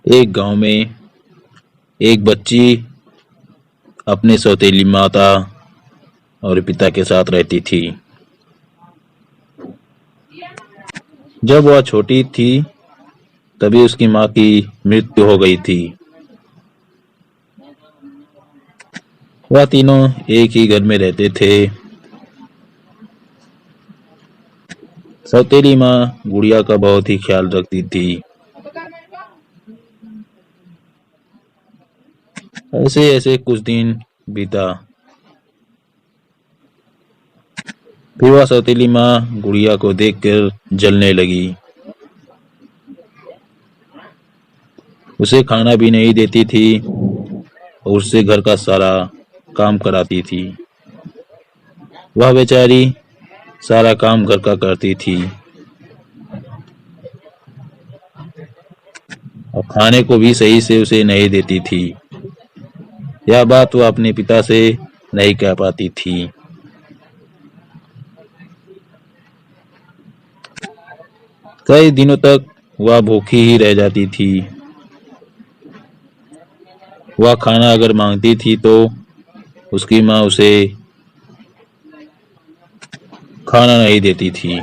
एक गांव में एक बच्ची अपने सौतेली माता और पिता के साथ रहती थी। जब वह छोटी थी तभी उसकी माँ की मृत्यु हो गई थी। वह तीनों एक ही घर में रहते थे। सौतेली माँ गुड़िया का बहुत ही ख्याल रखती थी। ऐसे ऐसे कुछ दिन बीता। फिर वह सौतेली माँ गुड़िया को देखकर जलने लगी। उसे खाना भी नहीं देती थी और उससे घर का सारा काम कराती थी। वह बेचारी सारा काम घर का करती थी और खाने को भी सही से उसे नहीं देती थी। यह बात वह अपने पिता से नहीं कह पाती थी। कई दिनों तक वह भूखी ही रह जाती थी। वह खाना अगर मांगती थी तो उसकी माँ उसे खाना नहीं देती थी,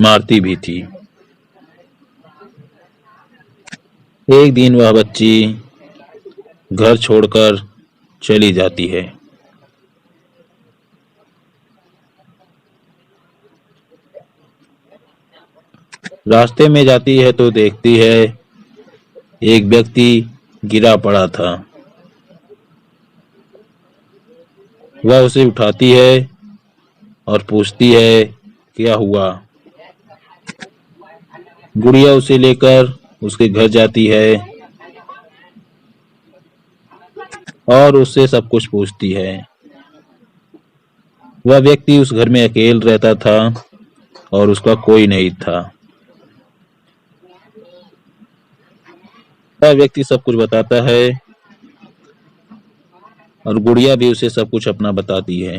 मारती भी थी। एक दिन वह बच्ची घर छोड़कर चली जाती है। रास्ते में जाती है तो देखती है एक व्यक्ति गिरा पड़ा था। वह उसे उठाती है और पूछती है क्या हुआ। गुड़िया उसे लेकर उसके घर जाती है और उससे सब कुछ पूछती है। वह व्यक्ति उस घर में अकेले रहता था और उसका कोई नहीं था। वह व्यक्ति सब कुछ बताता है और गुड़िया भी उसे सब कुछ अपना बताती है।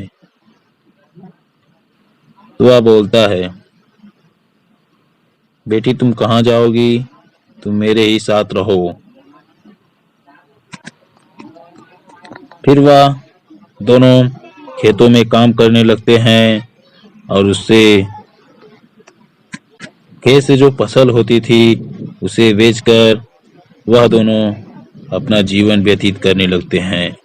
तो वह बोलता है, बेटी तुम कहाँ जाओगी, तुम मेरे ही साथ रहो। फिर वह दोनों खेतों में काम करने लगते हैं और उससे खेत से जो फसल होती थी उसे बेचकर वह दोनों अपना जीवन व्यतीत करने लगते हैं।